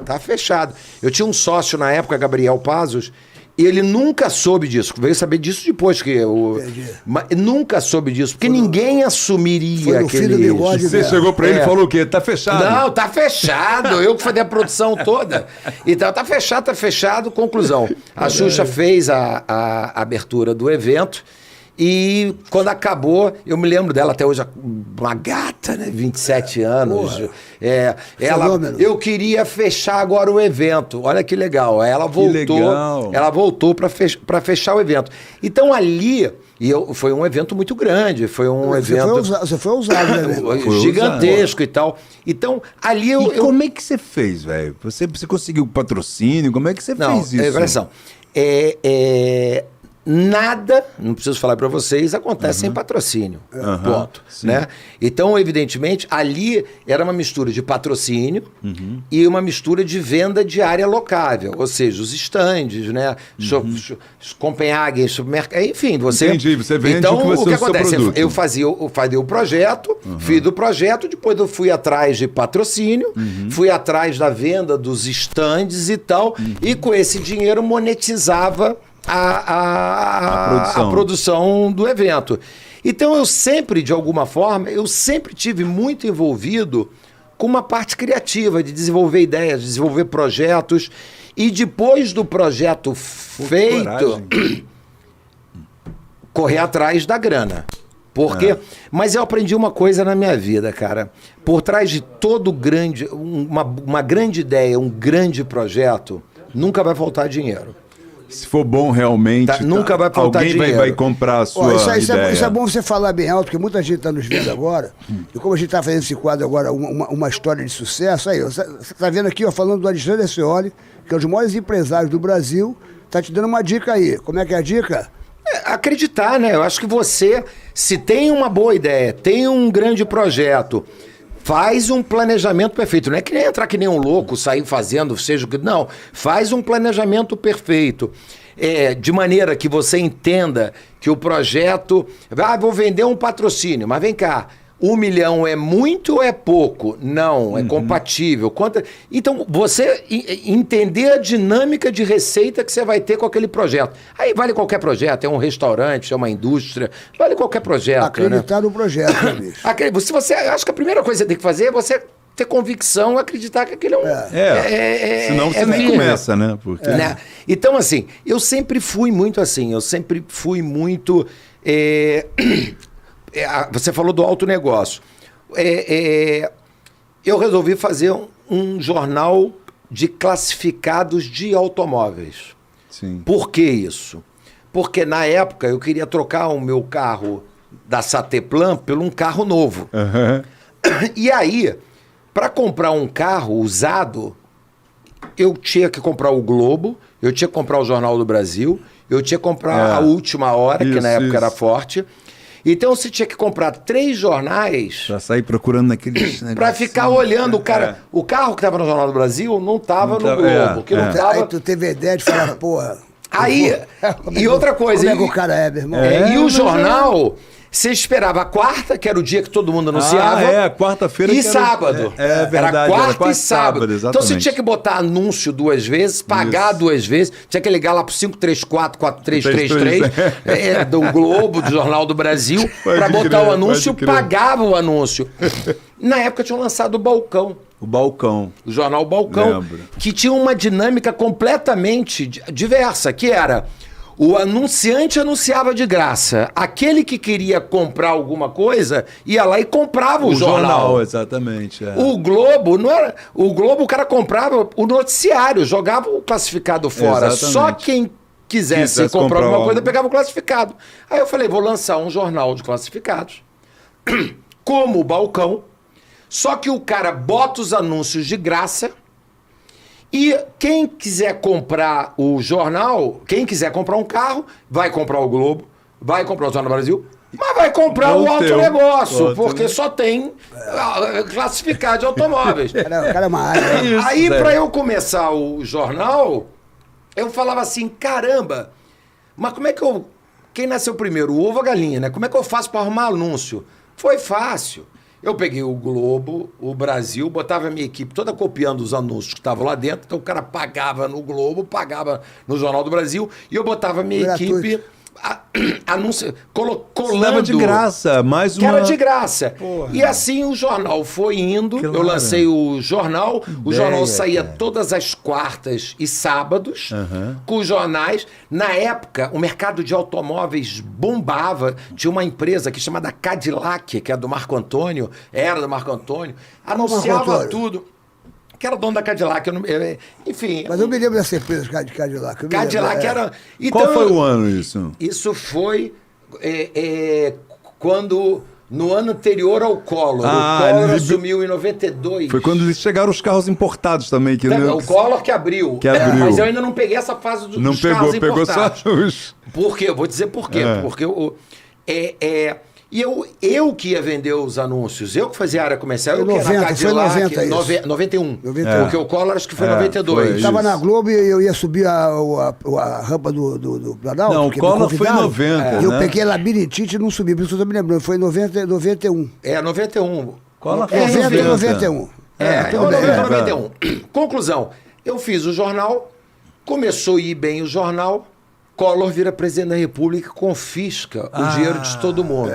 [SPEAKER 3] Tá fechado. Eu tinha um sócio na época, Gabriel Pazos, e ele nunca soube disso. Veio saber disso depois que eu... Mas nunca soube disso, porque ninguém assumiria aquele...
[SPEAKER 2] Bigode,
[SPEAKER 1] você chegou pra ele e falou o quê? Tá fechado.
[SPEAKER 3] Não, tá fechado. Eu que fazia a produção toda. Então, tá fechado. Conclusão. A Xuxa fez a abertura do evento. E quando acabou, eu me lembro dela até hoje, uma gata, né? 27 anos. Eu queria fechar agora o evento. Olha que legal. Ela voltou para fechar o evento. Então ali, foi um evento muito grande. Foi um evento.
[SPEAKER 2] Você foi ousado, né?
[SPEAKER 3] Gigantesco e tal. Então ali
[SPEAKER 1] como é que você fez, velho? Você conseguiu patrocínio? Como é que você fez isso?
[SPEAKER 3] Presta atenção. Nada, não preciso falar para vocês, acontece sem patrocínio. Ponto. Né? Então, evidentemente, ali era uma mistura de patrocínio e uma mistura de venda de área locável, ou seja, os estandes, né? Copenhagen, supermercado, enfim, você.
[SPEAKER 1] Entendi, você vende
[SPEAKER 3] então,
[SPEAKER 1] o
[SPEAKER 3] que acontece? Eu fazia o projeto, fiz do projeto, depois eu fui atrás de patrocínio, fui atrás da venda dos estandes e tal, e com esse dinheiro monetizava a produção do evento. Então eu sempre, de alguma forma, tive muito envolvido com uma parte criativa, de desenvolver ideias, de desenvolver projetos, e depois do projeto feito, correr atrás da grana. Porque, mas eu aprendi uma coisa na minha vida, cara. Por trás de todo uma grande ideia, um grande projeto, nunca vai faltar dinheiro.
[SPEAKER 1] Se for bom realmente,
[SPEAKER 3] nunca vai faltar
[SPEAKER 1] alguém
[SPEAKER 3] dinheiro.
[SPEAKER 1] vai comprar a sua ideia.
[SPEAKER 2] Isso é bom você falar bem alto, porque muita gente está nos vendo agora. E como a gente está fazendo esse quadro agora, uma história de sucesso, aí, você está vendo aqui, falando do Alexandre Scioli, que é um dos maiores empresários do Brasil, está te dando uma dica aí. Como é que é a dica?
[SPEAKER 3] Acreditar, né? Eu acho que você, se tem uma boa ideia, tem um grande projeto, faz um planejamento perfeito. Não é que nem entrar que nem um louco, sair fazendo, seja o que... Não, faz um planejamento perfeito. De maneira que você entenda que o projeto... vou vender um patrocínio, mas vem cá, 1 milhão é muito ou é pouco? Não, é compatível. Então, você entender a dinâmica de receita que você vai ter com aquele projeto. Aí vale qualquer projeto, é um restaurante, é uma indústria, vale qualquer projeto.
[SPEAKER 2] Acreditar no projeto, né, bicho?
[SPEAKER 3] Acho que a primeira coisa que você tem que fazer é você ter convicção, acreditar que aquele é um...
[SPEAKER 1] Senão você nem começa, né? Porque...
[SPEAKER 3] né? Então, assim, eu sempre fui muito assim, você falou do autonegócio. Eu resolvi fazer um jornal de classificados de automóveis.
[SPEAKER 1] Sim.
[SPEAKER 3] Por que isso? Porque na época eu queria trocar o meu carro da Sateplan por um carro novo.
[SPEAKER 1] Uhum.
[SPEAKER 3] E aí, para comprar um carro usado, eu tinha que comprar o Globo, eu tinha que comprar o Jornal do Brasil, eu tinha que comprar a Última Hora, que na época era forte. Então você tinha que comprar 3 jornais...
[SPEAKER 1] Pra sair procurando naqueles...
[SPEAKER 3] Pra ficar olhando o cara. O carro que estava no Jornal do Brasil não estava no Globo. Que não tava...
[SPEAKER 2] Aí tu teve a ideia de falar, porra...
[SPEAKER 3] Aí, e outra coisa...
[SPEAKER 2] Como é que o cara é, meu irmão?
[SPEAKER 3] E o jornal... Você esperava a quarta, que era o dia que todo mundo anunciava.
[SPEAKER 1] Quarta-feira.
[SPEAKER 3] E sábado.
[SPEAKER 1] É verdade.
[SPEAKER 3] Era quarta e sábado.
[SPEAKER 1] Exatamente.
[SPEAKER 3] Então você tinha que botar anúncio 2 vezes, pagar 2 vezes, tinha que ligar lá pro 534 4333 do Globo, do Jornal do Brasil, para botar o anúncio, pagava o anúncio. Na época tinham lançado o Balcão.
[SPEAKER 1] O Balcão.
[SPEAKER 3] O jornal Balcão.
[SPEAKER 1] Lembro.
[SPEAKER 3] Que tinha uma dinâmica completamente diversa, que era... O anunciante anunciava de graça. Aquele que queria comprar alguma coisa ia lá e comprava o jornal.
[SPEAKER 1] Exatamente.
[SPEAKER 3] O Globo não era. O Globo, o cara comprava o noticiário, jogava o classificado fora.
[SPEAKER 1] Exatamente.
[SPEAKER 3] Só quem quisesse comprar alguma coisa pegava o classificado. Aí eu falei, vou lançar um jornal de classificados, como o Balcão. Só que o cara bota os anúncios de graça. E quem quiser comprar o jornal, quem quiser comprar um carro, vai comprar o Globo, vai comprar o Jornal do Brasil, mas vai comprar o autonegócio, porque só tem classificado de automóveis.
[SPEAKER 2] Cara, é uma área.
[SPEAKER 3] Aí, para eu começar o jornal, eu falava assim, caramba, mas como é que eu... Quem nasceu primeiro, o ovo ou a galinha, né? Como é que eu faço para arrumar anúncio? Foi fácil. Eu peguei o Globo, o Brasil, botava a minha equipe toda copiando os anúncios que estavam lá dentro, então o cara pagava no Globo, pagava no Jornal do Brasil, e eu botava a minha equipe colando.
[SPEAKER 1] De graça, mais uma...
[SPEAKER 3] Que era de graça.
[SPEAKER 1] Porra.
[SPEAKER 3] E assim o jornal foi indo,
[SPEAKER 1] Claro.
[SPEAKER 3] eu lancei o jornal
[SPEAKER 1] Ideia,
[SPEAKER 3] saía
[SPEAKER 1] cara.
[SPEAKER 3] todas as quartas e sábados, com os jornais. Na época, o mercado de automóveis bombava, tinha uma empresa que chamada Cadillac, que é do Marco Antônio, era do Marco Antônio, anunciava tudo. Que era dono da Cadillac, enfim.
[SPEAKER 2] Mas eu me lembro dessa empresa de Cadillac.
[SPEAKER 3] Cadillac era... Então,
[SPEAKER 1] Qual foi o ano isso?
[SPEAKER 3] Isso foi quando... No ano anterior ao Collor. O Collor assumiu em 92.
[SPEAKER 1] Foi quando chegaram os carros importados também. Que
[SPEAKER 3] o Collor que abriu. Mas eu ainda não peguei essa fase dos carros importados.
[SPEAKER 1] Pegou só os...
[SPEAKER 3] Por quê? Eu vou dizer por quê. Porque eu que ia vender os anúncios, eu que fazia a área comercial, eu que ia na Cadillac, 91. Porque o Collor acho que foi 92.
[SPEAKER 2] Eu estava na Globo e eu ia subir a rampa do Planalto.
[SPEAKER 1] Não, o Collor foi em 90.
[SPEAKER 2] E eu peguei labirintite e não subi, por isso eu estou me lembrando. Foi em 91.
[SPEAKER 3] 91.
[SPEAKER 1] Collor
[SPEAKER 2] foi 90 e 91.
[SPEAKER 3] Tudo bem. 91. Conclusão, eu fiz o jornal, começou a ir bem o jornal, Collor vira presidente da República e confisca o dinheiro de todo mundo.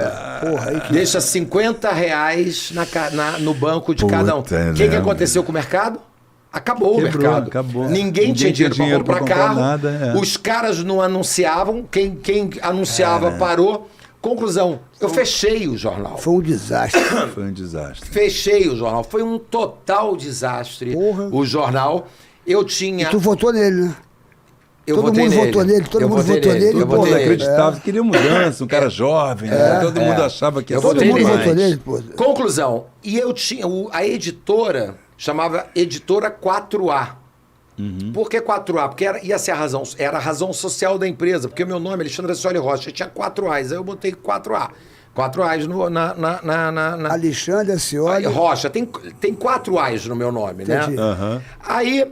[SPEAKER 3] Deixa R$50 no banco de cada um. O que aconteceu com o mercado? Acabou o mercado.
[SPEAKER 1] Acabou.
[SPEAKER 3] Ninguém tinha dinheiro para comprar carro.
[SPEAKER 1] Nada,
[SPEAKER 3] Os caras não anunciavam. Quem anunciava parou. Conclusão, eu fechei o jornal.
[SPEAKER 2] Foi um desastre.
[SPEAKER 1] Foi um desastre.
[SPEAKER 3] Fechei o jornal. Foi um total desastre o jornal. Eu tinha...
[SPEAKER 2] E tu votou nele, né?
[SPEAKER 3] Todo mundo votou nele.
[SPEAKER 2] Todo mundo votou nele.
[SPEAKER 1] Todo mundo acreditava que queria mudança, um cara jovem, né? Todo mundo achava que ia
[SPEAKER 2] Todo mundo votou nele, pô.
[SPEAKER 3] Conclusão, e eu tinha... A editora chamava Editora 4A. Por que 4A? Porque ia ser era a razão social da empresa, porque o meu nome é Alexandre Ascioli Rocha, tinha 4 A's, aí eu botei 4A. 4 A's na...
[SPEAKER 2] Alexandre Ascioli
[SPEAKER 3] Rocha, tem 4 A's no meu nome, né? Aí,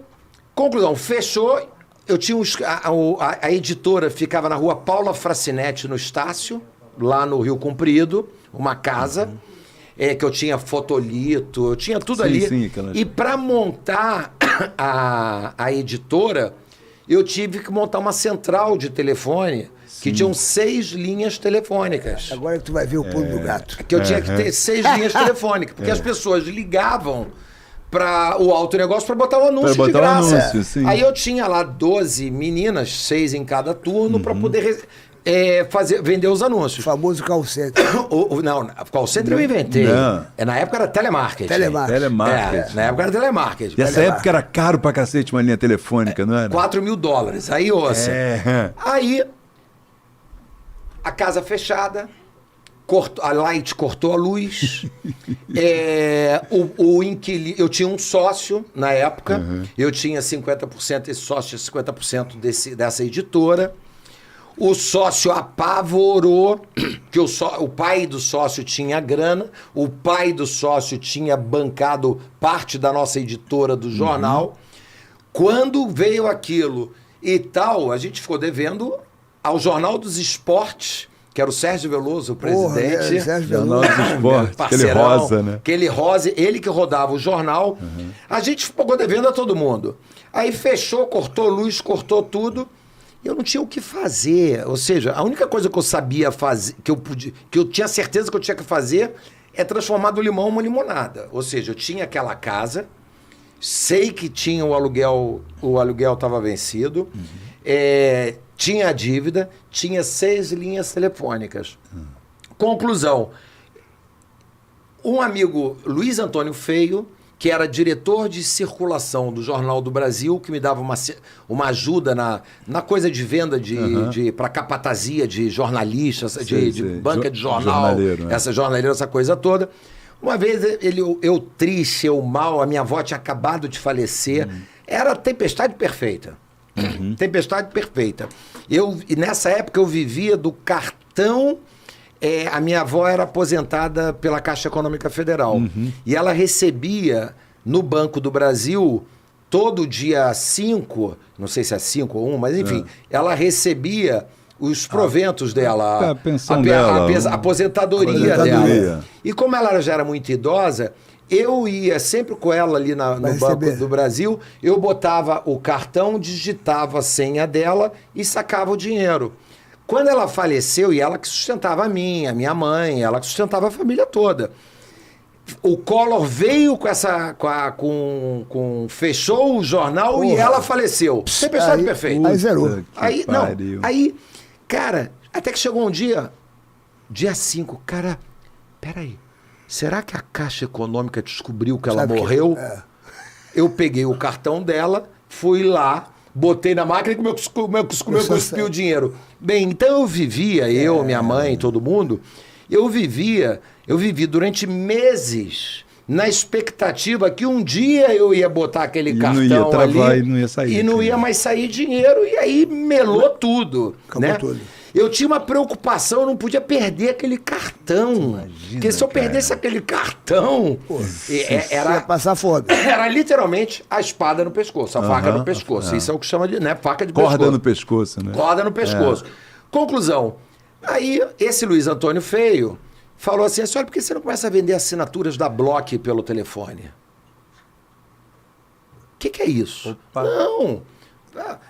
[SPEAKER 3] conclusão, fechou. Eu tinha a editora ficava na rua Paula Fracinetti, no Estácio, lá no Rio Comprido, uma casa, que eu tinha fotolito, eu tinha tudo ali. E para montar a editora, eu tive que montar uma central de telefone, que tinham 6 linhas telefônicas.
[SPEAKER 2] Agora que tu vai ver o pulo do gato.
[SPEAKER 3] Que eu tinha que ter 6 linhas telefônicas, porque as pessoas ligavam para o autonegócio para botar o anúncio de graça. Anúncio, sim. Aí eu tinha lá 12 meninas, 6 em cada turno, para poder vender os anúncios.
[SPEAKER 2] O famoso call center.
[SPEAKER 3] Não, call center eu inventei. Na época era telemarketing.
[SPEAKER 1] Telemarketing.
[SPEAKER 3] Na época era telemarketing.
[SPEAKER 1] E essa época era caro pra cacete uma linha telefônica, não era?
[SPEAKER 3] $4.000. Aí, ouça. Aí, a casa fechada, a Light cortou a luz. O inquilino, eu tinha um sócio na época, eu tinha 50%, esse sócio tinha 50% dessa editora. O sócio apavorou, que o pai do sócio tinha grana, o pai do sócio tinha bancado parte da nossa editora do jornal. Quando veio aquilo e tal, a gente ficou devendo ao Jornal dos Esportes, que era o Sérgio Veloso, o presidente.
[SPEAKER 2] Sérgio Veloso.
[SPEAKER 1] Jornal dos Esportes, aquele rosa, né?
[SPEAKER 3] Aquele rosa, ele que rodava o jornal. A gente ficou devendo a todo mundo. Aí fechou, cortou luz, cortou tudo. Eu não tinha o que fazer, ou seja, a única coisa que eu sabia fazer, que eu tinha certeza que eu tinha que fazer, é transformar do limão uma limonada. Ou seja, eu tinha aquela casa, sei que tinha o aluguel estava vencido, tinha a dívida, tinha 6 linhas telefônicas. Conclusão, um amigo, Luiz Antônio Feio, que era diretor de circulação do Jornal do Brasil, que me dava uma ajuda na coisa de venda para capatazia de jornalistas, de banca de jornal, essa coisa toda. Uma vez eu triste, eu mal, a minha avó tinha acabado de falecer, era tempestade perfeita. Tempestade perfeita. E nessa época eu vivia do cartão. A minha avó era aposentada pela Caixa Econômica Federal. E ela recebia no Banco do Brasil, todo dia 5, não sei se é 5 ou 1, mas enfim, ela recebia os proventos dela,
[SPEAKER 1] a pensão dela,
[SPEAKER 3] a aposentadoria dela. E como ela já era muito idosa, eu ia sempre com ela ali no Banco do Brasil, eu botava o cartão, digitava a senha dela e sacava o dinheiro. Quando ela faleceu, e ela que sustentava a minha mãe, ela que sustentava a família toda. O Collor veio fechou o jornal e ela faleceu. Tempestade perfeita.
[SPEAKER 2] Aí zerou.
[SPEAKER 3] Aí, cara, até que chegou um dia 5, cara, peraí, será que a Caixa Econômica descobriu que ela morreu? Eu peguei o cartão dela, fui lá, botei na máquina e como eu cuspi o dinheiro. Bem, então eu vivia, minha mãe, todo mundo, eu vivi durante meses na expectativa que um dia eu ia botar aquele cartão ali
[SPEAKER 1] e não ia sair.
[SPEAKER 3] E não ia mais sair dinheiro, e aí melou tudo.
[SPEAKER 2] Acabou
[SPEAKER 3] né?
[SPEAKER 2] tudo.
[SPEAKER 3] Eu tinha uma preocupação, eu não podia perder aquele cartão. Imagina, porque se eu perdesse aquele cartão,
[SPEAKER 2] ia passar fome.
[SPEAKER 3] Era literalmente a espada no pescoço, a faca no pescoço. Isso é o que chama de faca de pescoço.
[SPEAKER 1] Corda no pescoço, né?
[SPEAKER 3] Corda no pescoço. Conclusão. Aí, esse Luiz Antônio Feio falou assim, olha, por que você não começa a vender assinaturas da Block pelo telefone? O que é isso?
[SPEAKER 1] Opa.
[SPEAKER 3] Não.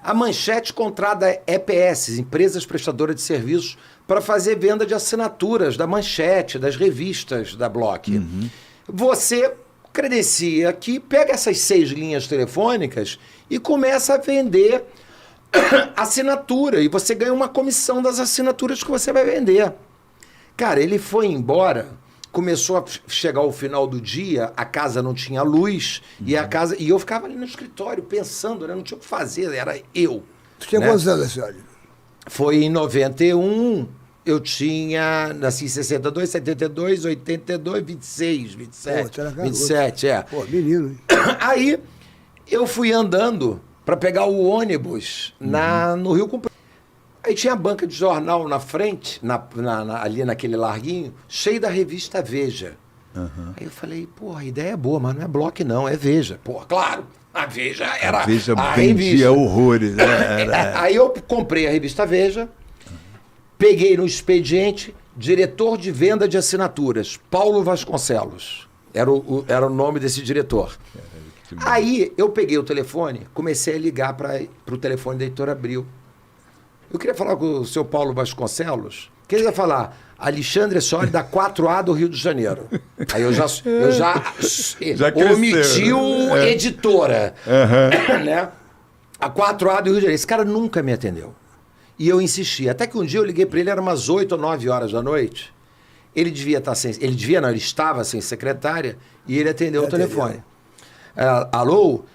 [SPEAKER 3] A Manchete contrata EPS, Empresas Prestadoras de Serviços, para fazer venda de assinaturas da Manchete, das revistas da Block. Você credencia aqui, pega essas 6 linhas telefônicas e começa a vender assinatura. E você ganha uma comissão das assinaturas que você vai vender. Cara, ele foi embora, começou a chegar ao final do dia, a casa não tinha luz, e eu ficava ali no escritório pensando, né? Não tinha o que fazer, era eu.
[SPEAKER 2] Tu tinha quantos anos, senhora?
[SPEAKER 3] Foi em 91, eu nasci em 62, 72, 82, 26, 27, 27,
[SPEAKER 2] Pô, menino, hein?
[SPEAKER 3] Aí, eu fui andando para pegar o ônibus no Rio Comprido. Aí tinha a banca de jornal na frente, ali naquele larguinho, cheio da revista Veja. Aí eu falei, a ideia é boa, mas não é Block não, é Veja. Claro, a Veja era
[SPEAKER 1] a Veja
[SPEAKER 3] a
[SPEAKER 1] vendia
[SPEAKER 3] revista.
[SPEAKER 1] horrores.
[SPEAKER 3] Aí eu comprei a revista Veja, peguei no expediente, diretor de venda de assinaturas, Paulo Vasconcelos. Era o nome desse diretor. Aí eu peguei o telefone, comecei a ligar para o telefone da Editora Abril. eu queria falar com o seu Paulo Vasconcelos, que ele ia falar Alexandre Soares da 4A do Rio de Janeiro. Aí eu já omitiu editora, né? A 4A do Rio de Janeiro. Esse cara nunca me atendeu. E eu insisti. Até que um dia eu liguei para ele, era umas 8 ou 9 horas da noite. Ele devia estar sem... Ele estava sem secretária e ele atendeu o telefone. Alô?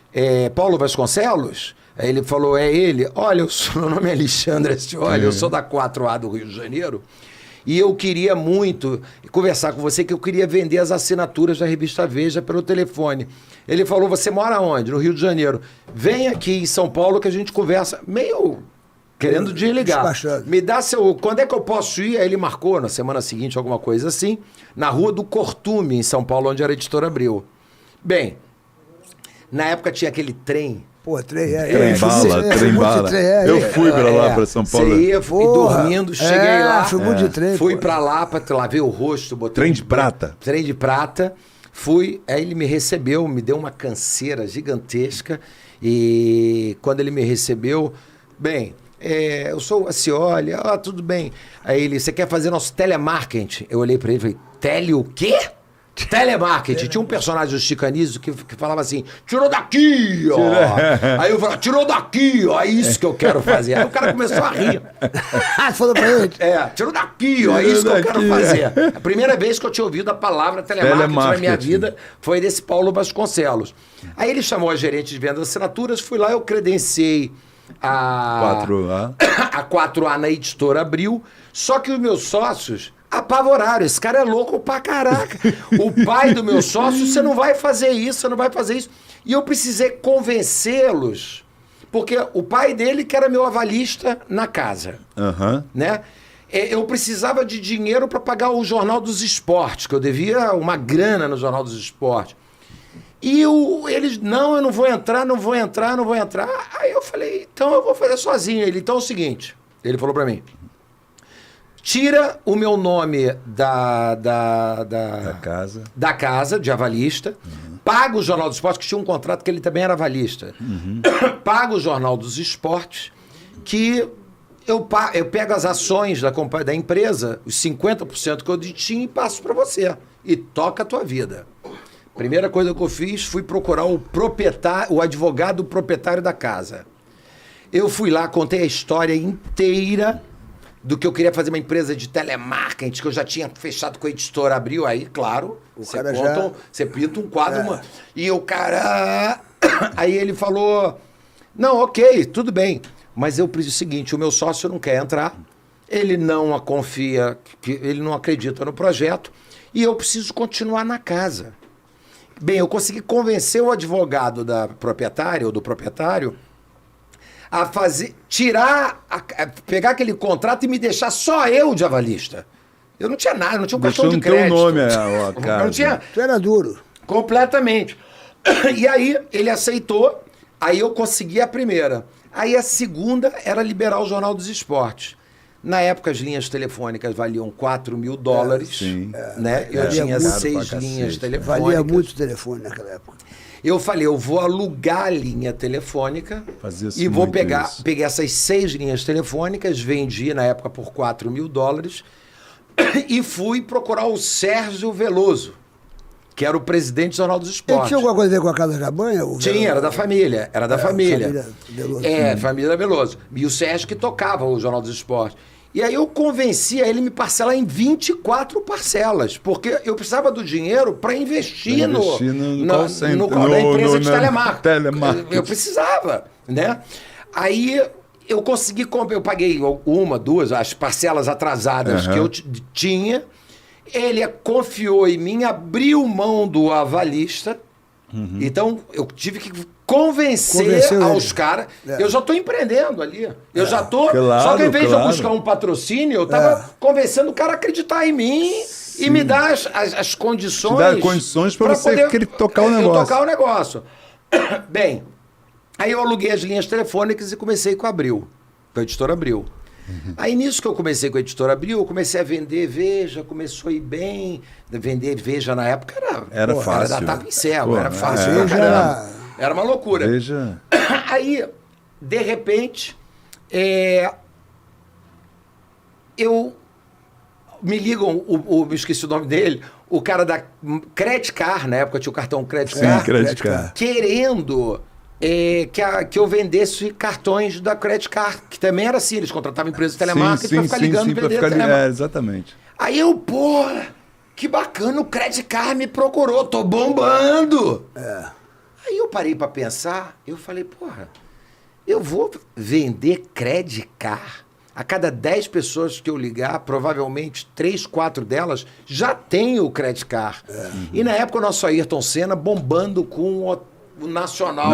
[SPEAKER 3] Paulo Vasconcelos? Aí ele falou, é ele. Olha, meu nome é Alexandre Soares, eu sou da 4A do Rio de Janeiro. E eu queria muito conversar com você, que eu queria vender as assinaturas da revista Veja pelo telefone. Ele falou, você mora onde? No Rio de Janeiro. Vem aqui em São Paulo que a gente conversa. Meio querendo desligar. Me dá seu... Quando é que eu posso ir? Aí ele marcou na semana seguinte, alguma coisa assim, na Rua do Cortume, em São Paulo, onde era a Editora Abril. Bem, na época tinha aquele trem.
[SPEAKER 2] Pô, trem
[SPEAKER 1] bala. Eu fui pra lá, pra São Paulo.
[SPEAKER 3] Você ia, fui dormindo, cheguei lá.
[SPEAKER 2] Fui muito de trem.
[SPEAKER 3] Fui pra lá, pra lavar o rosto. Botei
[SPEAKER 1] Trem de prata.
[SPEAKER 3] Trem de prata. Fui, aí ele me recebeu, me deu uma canseira gigantesca. E quando ele me recebeu, bem, eu sou a Cioli, tudo bem. Aí ele, você quer fazer nosso telemarketing? Eu olhei pra ele e falei, tele o quê? Telemarketing. Tinha um personagem do Chico Anísio que falava assim, tirou daqui, ó. Aí eu falei, tirou daqui, ó, é isso que eu quero fazer. Aí o cara começou a rir.
[SPEAKER 2] Falou pra ele?
[SPEAKER 3] Tirou daqui, ó, é isso que eu quero fazer. A primeira vez que eu tinha ouvido a palavra telemarketing na minha vida foi desse Paulo Vasconcelos. Aí ele chamou a gerente de venda de assinaturas, fui lá, eu credenciei a 4A na Editora Abril, só que os meus sócios apavoraram. Esse cara é louco pra caraca. O pai do meu sócio, você não vai fazer isso, você não vai fazer isso. E eu precisei convencê-los, porque o pai dele que era meu avalista na casa, né? Eu precisava de dinheiro para pagar o Jornal dos Esportes, que eu devia uma grana no Jornal dos Esportes. E eles, não, eu não vou entrar. Aí eu falei, então eu vou fazer sozinho. Ele, então é o seguinte, ele falou para mim, tira o meu nome da casa de avalista, paga o Jornal dos Esportes, que tinha um contrato que ele também era avalista, paga o Jornal dos Esportes, que eu pego as ações da empresa, os 50% que eu tinha e passo para você. E toca a tua vida. Primeira coisa que eu fiz, fui procurar o advogado proprietário da casa. Eu fui lá, contei a história inteira do que eu queria fazer uma empresa de telemarketing, que eu já tinha fechado com a Editora Abril. Aí, claro, você pinta um quadro. E o cara... Aí ele falou, não, ok, tudo bem, mas eu preciso o seguinte, o meu sócio não quer entrar, ele não confia, ele não acredita no projeto, e eu preciso continuar na casa. Bem, eu consegui convencer o advogado da proprietária ou do proprietário a pegar aquele contrato e me deixar só eu de avalista. Eu não tinha nada, não tinha um cartão de crédito.
[SPEAKER 1] Nome a casa.
[SPEAKER 3] Não tinha.
[SPEAKER 2] Tu era duro.
[SPEAKER 3] Completamente. E aí ele aceitou, aí eu consegui a primeira. Aí a segunda era liberar o Jornal dos Esportes. Na época as linhas telefônicas valiam $4.000, né? Eu tinha 6 linhas telefônicas.
[SPEAKER 2] Valia muito telefone naquela época.
[SPEAKER 3] Eu falei, eu vou alugar a linha telefônica e vou peguei essas 6 linhas telefônicas, vendi na época por $4.000 e fui procurar o Sérgio Veloso, que era o presidente do Jornal dos Esportes.
[SPEAKER 2] Ele tinha alguma coisa a ver com a Casa Cabanha?
[SPEAKER 3] Tinha, era da família. Família Veloso. Família Veloso. E o Sérgio que tocava o Jornal dos Esportes. E aí eu convenci a ele me parcelar em 24 parcelas, porque eu precisava do dinheiro para investir na empresa de telemarketing. Eu precisava, né? Aí eu consegui comprar, eu paguei 1, 2, as parcelas atrasadas que eu tinha. Ele confiou em mim, abriu mão do avalista. Então eu tive que convencer aos caras. Eu já estou empreendendo ali. Eu já estou. Só que ao invés de eu buscar um patrocínio, eu estava convencendo o cara a acreditar em mim e me dar as condições.
[SPEAKER 1] Te dar condições para você tocar o negócio.
[SPEAKER 3] Tocar o negócio. Bem, aí eu aluguei as linhas telefônicas e comecei com a Abril, com a Editora Abril. Aí nisso que eu comecei com a Editora Abril, eu comecei a vender Veja, começou a ir bem. Vender Veja na época
[SPEAKER 1] era fácil.
[SPEAKER 3] Era da tapa em cego, era fácil. Era uma loucura.
[SPEAKER 1] Veja.
[SPEAKER 3] Aí, de repente, Me ligam, me esqueci o nome dele, o cara da Credit Card, na época tinha o cartão Credit Card,
[SPEAKER 1] Credit Card.
[SPEAKER 3] querendo que eu vendesse cartões da Credit Card, que também era assim, eles contratavam empresas de telemarketing para ficar ligando e vender telemarketing.
[SPEAKER 1] Exatamente.
[SPEAKER 3] Aí eu, porra, que bacana, o Credit Card me procurou, tô bombando. Aí eu parei para pensar, eu falei, porra, eu vou vender Credit Card? A cada 10 pessoas que eu ligar, provavelmente 3, 4 delas já têm o Credit Card. E na época o nosso Ayrton Senna bombando com o Nacional.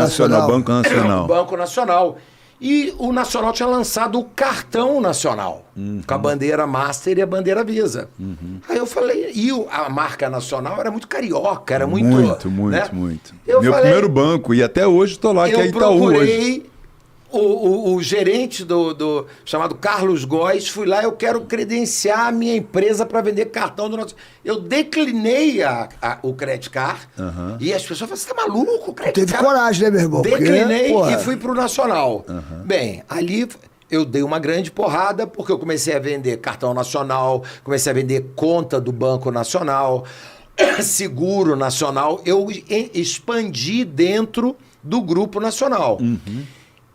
[SPEAKER 1] Banco Nacional.
[SPEAKER 3] O Banco Nacional. E o Nacional tinha lançado o cartão nacional, com a bandeira Master e a bandeira Visa. Aí eu falei, a marca Nacional era muito carioca, era muito...
[SPEAKER 1] Muito.
[SPEAKER 3] Eu
[SPEAKER 1] Meu
[SPEAKER 3] falei,
[SPEAKER 1] primeiro banco, e até hoje estou lá, que é Itaú hoje.
[SPEAKER 3] Eu procurei o gerente chamado Carlos Góes, fui lá, eu quero credenciar a minha empresa para vender cartão do nosso... Eu declinei o Credit Card e as pessoas falaram, você tá maluco?
[SPEAKER 2] Teve coragem, né, meu irmão?
[SPEAKER 3] Declinei e fui pro Nacional. Bem, ali eu dei uma grande porrada porque eu comecei a vender cartão nacional, comecei a vender conta do Banco Nacional, seguro nacional, eu expandi dentro do Grupo Nacional.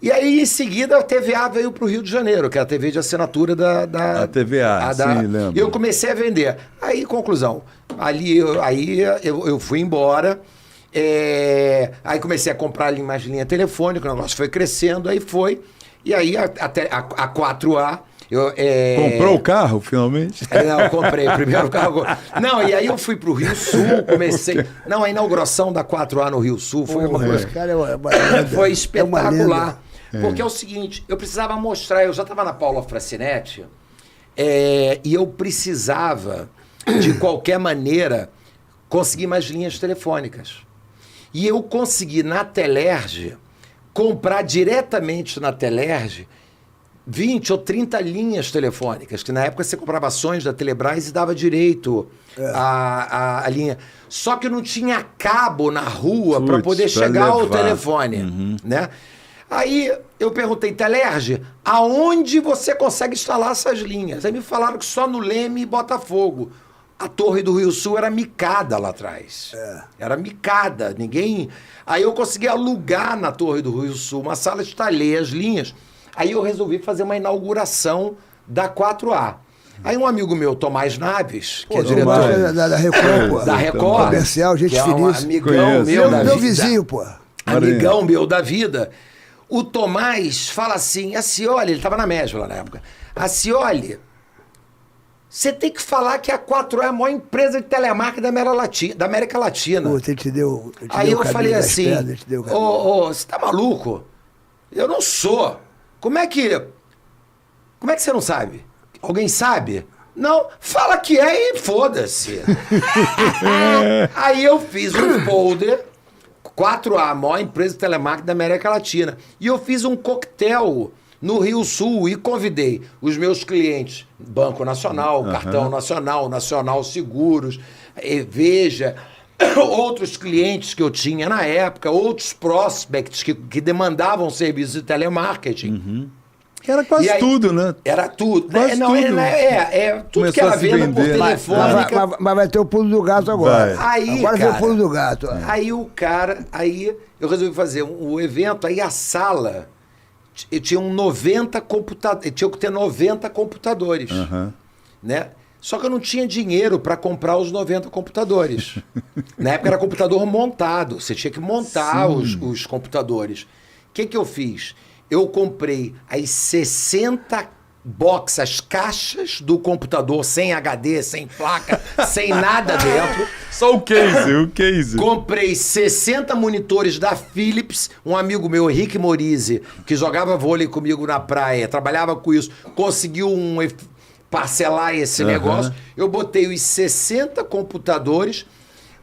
[SPEAKER 3] E aí, em seguida, a TVA veio para o Rio de Janeiro, que é a TV de assinatura da...
[SPEAKER 1] A TVA, sim, lembro.
[SPEAKER 3] E eu comecei a vender. Aí, conclusão, eu fui embora, aí comecei a comprar mais linha telefônica, o negócio foi crescendo, aí foi, e aí até a 4A...
[SPEAKER 1] Comprou o carro, finalmente?
[SPEAKER 3] Não, eu comprei o primeiro carro. Não, e aí eu fui pro Rio Sul, comecei... Não, a inauguração da 4A no Rio Sul foi uma coisa... Foi espetacular. Porque é o seguinte, eu precisava mostrar, eu já estava na Paula Francinetti, e eu precisava, de qualquer maneira, conseguir mais linhas telefônicas. E eu consegui, na Telerge, comprar diretamente na Telerge 20 ou 30 linhas telefônicas, que na época você comprava ações da Telebrás e dava direito à linha. Só que não tinha cabo na rua para poder chegar ao telefone, né? Aí eu perguntei, Telerge, aonde você consegue instalar essas linhas? Aí me falaram que só no Leme e Botafogo. A Torre do Rio Sul era micada lá atrás. Era micada, ninguém... Aí eu consegui alugar na Torre do Rio Sul uma sala, instalei as linhas. Aí eu resolvi fazer uma inauguração da 4A. Aí um amigo meu, Tomás Naves, que é diretor...
[SPEAKER 2] Da Record, pô.
[SPEAKER 3] Da Record.
[SPEAKER 2] Comercial, gente finíssima.
[SPEAKER 3] Um amigão meu da vida.
[SPEAKER 2] Meu vizinho, pô.
[SPEAKER 3] Amigão meu da vida. O Tomás fala assim, a Cioli, ele estava na Mesbla lá na época, a Cioli, você tem que falar que a 4A é a maior empresa de telemarketing da América Latina.
[SPEAKER 2] Pô, te deu
[SPEAKER 3] aí eu falei assim, você tá maluco? Eu não sou. Como é que você não sabe? Alguém sabe? Não, fala que é e foda-se. Aí eu fiz um folder, 4A, a maior empresa de telemarketing da América Latina. E eu fiz um coquetel no Rio Sul e convidei os meus clientes, Banco Nacional, Cartão Nacional, Nacional Seguros, Veja, outros clientes que eu tinha na época, outros prospects que demandavam serviços de telemarketing.
[SPEAKER 1] Era quase tudo, né?
[SPEAKER 3] Era tudo.
[SPEAKER 1] Quase tudo.
[SPEAKER 3] Tudo que era venda por telefônica.
[SPEAKER 2] Mas vai ter o pulo do gato agora. Agora vem o pulo do gato.
[SPEAKER 3] Aí eu resolvi fazer um evento, aí a sala, eu tinha 90 computadores, tinha que ter 90 computadores, né? Só que eu não tinha dinheiro para comprar os 90 computadores. Na época era computador montado, você tinha que montar os computadores. O que eu fiz? Eu comprei as 60 boxes, as caixas do computador, sem HD, sem placa, sem nada dentro.
[SPEAKER 1] Só o case.
[SPEAKER 3] Comprei 60 monitores da Philips. Um amigo meu, Henrique Morizzi, que jogava vôlei comigo na praia, trabalhava com isso, conseguiu parcelar esse negócio. Eu botei os 60 computadores.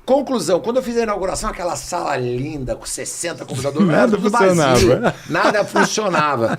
[SPEAKER 3] Conclusão, quando eu fiz a inauguração, aquela sala linda, com 60 computadores,
[SPEAKER 1] nada funcionava.
[SPEAKER 3] Vazio, nada funcionava.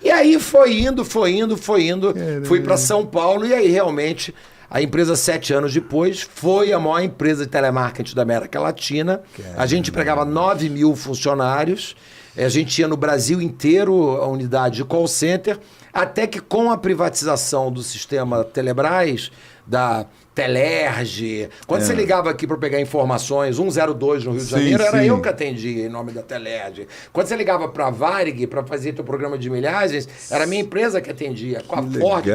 [SPEAKER 3] E aí foi indo, fui para São Paulo, e aí realmente a empresa, 7 anos depois, foi a maior empresa de telemarketing da América Latina. A gente empregava 9 mil funcionários, a gente tinha no Brasil inteiro a unidade de call center. Até que com a privatização do sistema Telebrás, da Telerge, quando você ligava aqui para pegar informações, 102 no Rio de Janeiro, era eu que atendia em nome da Telerge. Quando você ligava para a Varig para fazer teu programa de milhagens, era a minha empresa que atendia, com a Ford.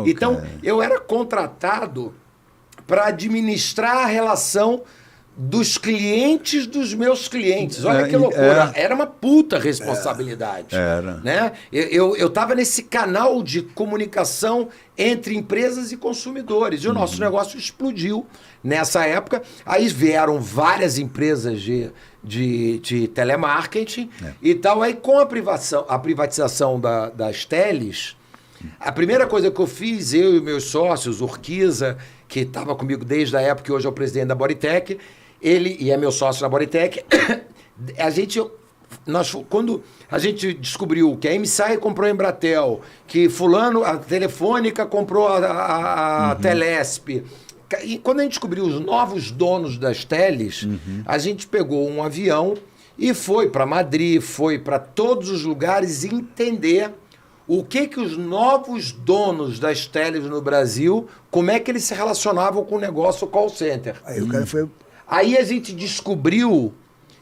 [SPEAKER 3] Então, eu era contratado para administrar a relação dos clientes dos meus clientes. Olha que loucura. Era uma puta responsabilidade. Né? Eu estava nesse canal de comunicação entre empresas e consumidores. E o nosso negócio explodiu nessa época. Aí vieram várias empresas de telemarketing e tal. Aí com a privatização das teles, a primeira coisa que eu fiz, eu e meus sócios, Urquiza, que estava comigo desde a época, que hoje é o presidente da Bodytech, ele e é meu sócio na Bodytech, quando a gente descobriu que a MSAI comprou a Embratel, que fulano, a Telefônica comprou a Telesp, e quando a gente descobriu os novos donos das teles, a gente pegou um avião e foi para Madrid, foi para todos os lugares entender o que os novos donos das teles no Brasil, como é que eles se relacionavam com o negócio call center.
[SPEAKER 2] Aí o cara foi...
[SPEAKER 3] Aí a gente descobriu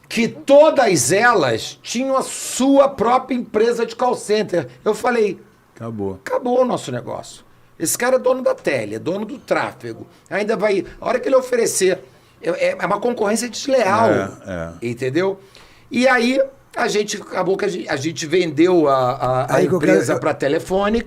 [SPEAKER 3] que todas elas tinham a sua própria empresa de call center. Eu falei, acabou o nosso negócio. Esse cara é dono da tele, é dono do tráfego. Ainda vai... A hora que ele oferecer... É uma concorrência desleal. Entendeu? E aí... A gente acabou que a gente vendeu a empresa para a Telefônica.